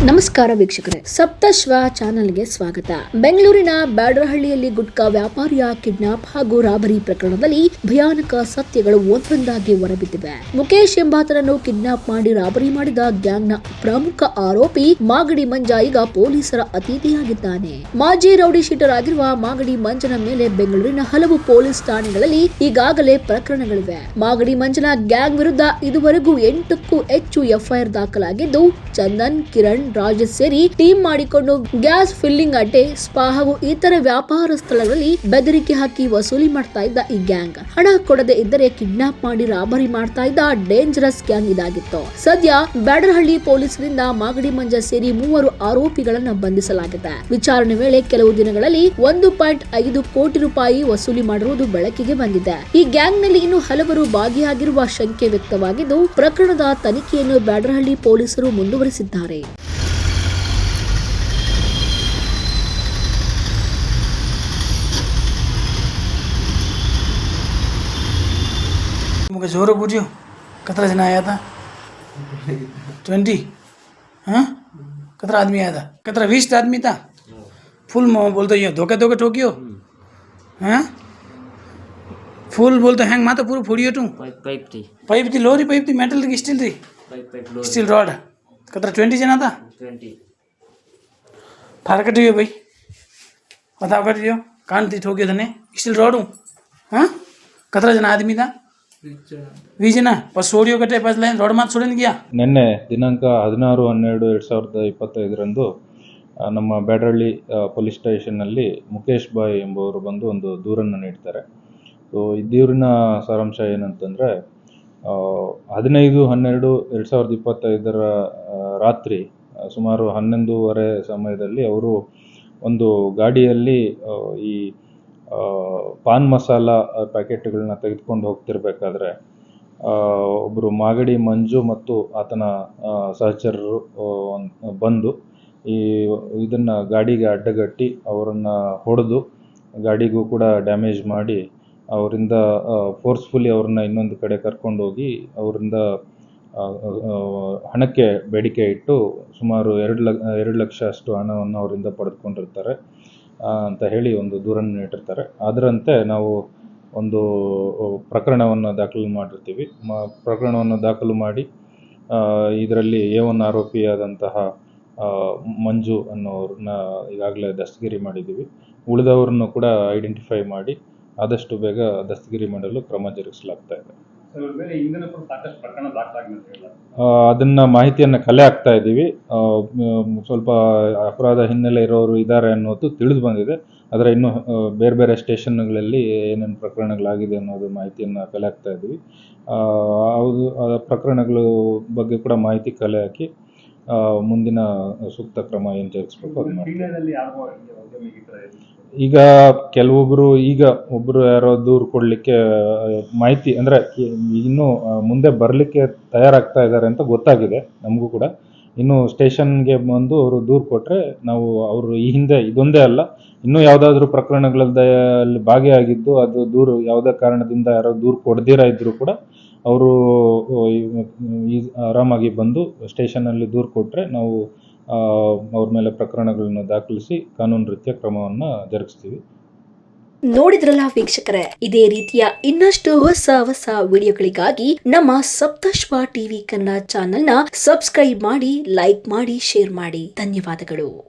ನಮಸ್ಕಾರ ವೀಕ್ಷಕರೇ, ಸಪ್ತಶ್ವ ಚಾನೆಲ್ಗೆ ಸ್ವಾಗತ. ಬೆಂಗಳೂರಿನ ಬ್ಯಾಡರಹಳ್ಳಿಯಲ್ಲಿ ಗುಟ್ಕಾ ವ್ಯಾಪಾರಿಯ ಕಿಡ್ನಾಪ್ ಹಾಗೂ ರಾಬರಿ ಪ್ರಕರಣದಲ್ಲಿ ಭಯಾನಕ ಸತ್ಯಗಳು ಒಂದೊಂದಾಗಿ ಹೊರಬಿದ್ದಿವೆ. ಮುಖೇಶ್ ಎಂಬಾತನನ್ನು ಕಿಡ್ನಾಪ್ ಮಾಡಿ ರಾಬರಿ ಮಾಡಿದ ಗ್ಯಾಂಗ್ನ ಪ್ರಮುಖ ಆರೋಪಿ ಮಾಗಡಿ ಮಂಜ ಈಗ ಪೊಲೀಸರ ಅತಿಥಿಯಾಗಿದ್ದಾನೆ. ಮಾಜಿ ರೌಡಿ ಶೀಟರ್ ಆಗಿರುವ ಮಾಗಡಿ ಮಂಜನ ಮೇಲೆ ಬೆಂಗಳೂರಿನ ಹಲವು ಪೊಲೀಸ್ ಠಾಣೆಗಳಲ್ಲಿ ಈಗಾಗಲೇ ಪ್ರಕರಣಗಳಿವೆ. ಮಾಗಡಿ ಮಂಜನ ಗ್ಯಾಂಗ್ ವಿರುದ್ಧ ಇದುವರೆಗೂ 8ಕ್ಕೂ ಹೆಚ್ಚು ಎಫ್ಐಆರ್ ದಾಖಲಾಗಿದ್ದು, ಚಂದನ್, ಕಿರಣ್, ರಾಜೇಶ್ ಸೇರಿ ಟೀಮ್ ಮಾಡಿಕೊಂಡು ಗ್ಯಾಸ್ ಫಿಲ್ಲಿಂಗ್ ಅಡ್ಡೆ, ಸ್ಪಾ ಹಾಗೂ ಇತರ ವ್ಯಾಪಾರ ಸ್ಥಳಗಳಲ್ಲಿ ಬೆದರಿಕೆ ಹಾಕಿ ವಸೂಲಿ ಮಾಡ್ತಾ ಇದ್ದ ಈ ಗ್ಯಾಂಗ್ ಹಣ ಕೊಡದೆ ಇದ್ದರೆ ಕಿಡ್ನಾಪ್ ಮಾಡಿ ರಾಬರಿ ಮಾಡ್ತಾ ಇದ್ದ ಡೇಂಜರಸ್ ಗ್ಯಾಂಗ್ ಇದಾಗಿತ್ತು. ಸದ್ಯ ಬ್ಯಾಡರಹಳ್ಳಿ ಪೊಲೀಸರಿಂದ ಮಾಗಡಿ ಮಂಜ ಸೇರಿ 3 ಆರೋಪಿಗಳನ್ನ ಬಂಧಿಸಲಾಗಿದೆ. ವಿಚಾರಣೆ ವೇಳೆ ಕೆಲವು ದಿನಗಳಲ್ಲಿ 1.5 ಕೋಟಿ ರೂಪಾಯಿ ವಸೂಲಿ ಮಾಡಿರುವುದು ಬೆಳಕಿಗೆ ಬಂದಿದೆ. ಈ ಗ್ಯಾಂಗ್ ನಲ್ಲಿ ಇನ್ನು ಹಲವರು ಭಾಗಿಯಾಗಿರುವ ಶಂಕೆ ವ್ಯಕ್ತವಾಗಿದ್ದು, ಪ್ರಕರಣದ ತನಿಖೆಯನ್ನು ಬ್ಯಾಡರಹಳ್ಳಿ ಪೊಲೀಸರು ಮುಂದುವರಿಸಿದ್ದಾರೆ. मुझे जोर पूछो कितना जना आया था 20 हाँ कितना आदमी आया था कितना 20 आदमी था फुल बोलते ये धोखे ठोकियो हाँ फुल बोलते हैंग माता पूरा फोड़ियो तू पाइप थी लोरी पाइप थी मेटल थी स्टील रॉड कितना 20 जना था 20 फार कटियो भाई बताओ कटियो कान थी ठोकियो तने स्टील रॉड हूँ हाँ कितना जना आदमी था 20 ಜನ ಪಸ್ ಸೋಡಿಯೋ ಕಟ್ಟೆ ಪಸ್ ಲೈನ್ ರೋಡ್ ಮಾತು ಸುಡನ್ ಗಿಯಾ. ನಿನ್ನೆ ದಿನಾಂಕ 16/12/2025 ನಮ್ಮ ಬ್ಯಾಡರಹಳ್ಳಿ ಪೊಲೀಸ್ ಸ್ಟೇಷನ್ನಲ್ಲಿ ಮುಖೇಶ್ ಬಾಯ್ ಎಂಬುವರು ಬಂದು ಒಂದು ದೂರನ್ನು ನೀಡ್ತಾರೆ. ಸೊ ಈ ದೂರಿನ ಸಾರಾಂಶ ಏನಂತಂದರೆ, 15/12/2025 ರಾತ್ರಿ ಸುಮಾರು 11:30 ಸಮಯದಲ್ಲಿ ಅವರು ಒಂದು ಗಾಡಿಯಲ್ಲಿ ಈ ಪಾನ್ ಮಸಾಲ ಪ್ಯಾಕೆಟ್ಗಳನ್ನ ತೆಗೆದುಕೊಂಡು ಹೋಗ್ತಿರ್ಬೇಕಾದ್ರೆ ಒಬ್ಬರು ಮಾಗಡಿ ಮಂಜು ಮತ್ತು ಆತನ ಸಹಚರರು ಬಂದು ಇದನ್ನು ಗಾಡಿಗೆ ಅಡ್ಡಗಟ್ಟಿ ಅವರನ್ನು ಹೊಡೆದು ಗಾಡಿಗೂ ಕೂಡ ಡ್ಯಾಮೇಜ್ ಮಾಡಿ ಅವರಿಂದ ಫೋರ್ಸ್ಫುಲಿ ಅವ್ರನ್ನ ಇನ್ನೊಂದು ಕಡೆ ಕರ್ಕೊಂಡೋಗಿ ಅವರಿಂದ ಹಣಕ್ಕೆ ಬೇಡಿಕೆ ಇಟ್ಟು ಸುಮಾರು 2 ಲಕ್ಷ ಅಷ್ಟು ಹಣವನ್ನು ಅವರಿಂದ ಪಡೆದುಕೊಂಡಿರ್ತಾರೆ ಅಂತ ಹೇಳಿ ಒಂದು ದೂರನ್ನು ನೀಡಿರ್ತಾರೆ. ಅದರಂತೆ ನಾವು ಒಂದು ಪ್ರಕರಣವನ್ನು ದಾಖಲು ಮಾಡಿರ್ತೀವಿ. ಪ್ರಕರಣವನ್ನು ದಾಖಲು ಮಾಡಿ ಇದರಲ್ಲಿ A1 ಆರೋಪಿಯಾದಂತಹ ಮಂಜು ಅನ್ನೋರನ್ನ ಈಗಾಗಲೇ ದಸ್ತಗಿರಿ ಮಾಡಿದ್ದೀವಿ. ಉಳಿದವ್ರನ್ನು ಕೂಡ ಐಡೆಂಟಿಫೈ ಮಾಡಿ ಆದಷ್ಟು ಬೇಗ ದಸ್ತಗಿರಿ ಮಾಡಲು ಕ್ರಮ ಜರುಗಿಸಲಾಗ್ತಾ ಇದೆ. ಅದನ್ನ ಮಾಹಿತಿಯನ್ನು ಕಲೆ ಹಾಕ್ತಾ ಇದ್ದೀವಿ. ಸ್ವಲ್ಪ ಅಪರಾಧ ಹಿನ್ನೆಲೆ ಇರೋರು ಇದ್ದಾರೆ ಅನ್ನೋದು ತಿಳಿದು ಬಂದಿದೆ. ಆದರೆ ಇನ್ನು ಬೇರೆ ಬೇರೆ ಸ್ಟೇಷನ್ಗಳಲ್ಲಿ ಏನೇನು ಪ್ರಕರಣಗಳಾಗಿದೆ ಅನ್ನೋದು ಮಾಹಿತಿಯನ್ನು ಕಲೆ ಹಾಕ್ತಾ ಇದ್ದೀವಿ. ಪ್ರಕರಣಗಳ ಬಗ್ಗೆ ಕೂಡ ಮಾಹಿತಿ ಕಲೆ ಹಾಕಿ ಮುಂದಿನ ಸೂಕ್ತ ಕ್ರಮ ಏನು ಜರುಗಿಸ್ಬೇಕು ಅದು ಮಾಡ್ತೀವಿ. ಈಗ ಕೆಲವೊಬ್ಬರು ಒಬ್ಬರು ಯಾರೋ ದೂರು ಕೊಡಲಿಕ್ಕೆ ಮಾಹಿತಿ ಅಂದರೆ ಇನ್ನೂ ಮುಂದೆ ಬರಲಿಕ್ಕೆ ತಯಾರಾಗ್ತಾ ಇದ್ದಾರೆ ಅಂತ ಗೊತ್ತಾಗಿದೆ ನಮಗೂ ಕೂಡ. ಇನ್ನು ಸ್ಟೇಷನ್ಗೆ ಬಂದು ಅವರು ದೂರು ಕೊಟ್ಟರೆ ನಾವು ಅವರು ಈ ಹಿಂದೆ ಇದೊಂದೇ ಅಲ್ಲ, ಇನ್ನೂ ಯಾವುದಾದ್ರೂ ಪ್ರಕರಣಗಳಲ್ಲಿ ಭಾಗಿಯಾಗಿದ್ದು ಅದು ದೂರು ಯಾವುದೇ ಕಾರಣದಿಂದ ಯಾರೋ ದೂರು ಕೊಡದಿರ ಇದ್ದರೂ ಕೂಡ ಅವರು ಆರಾಮಾಗಿ ಬಂದು ಸ್ಟೇಷನಲ್ಲಿ ದೂರು ಕೊಟ್ಟರೆ ನಾವು ಅವ್ರ ಮೇಲೆ ಪ್ರಕರಣಗಳನ್ನು ದಾಖಲಿಸಿ ಕಾನೂನು ರೀತಿಯ ಕ್ರಮವನ್ನು ಜರುಗಿಸ್ತೀವಿ. ನೋಡಿದ್ರಲ್ಲ ವೀಕ್ಷಕರೇ, ಇದೇ ರೀತಿಯ ಇನ್ನಷ್ಟು ಹೊಸ ವಿಡಿಯೋಗಳಿಗಾಗಿ ನಮ್ಮ ಸಪ್ತಶ್ವ ಟಿವಿ ಕನ್ನಡ ಚಾನೆಲ್ನ ಸಬ್ಸ್ಕ್ರೈಬ್ ಮಾಡಿ, ಲೈಕ್ ಮಾಡಿ, ಶೇರ್ ಮಾಡಿ. ಧನ್ಯವಾದಗಳು.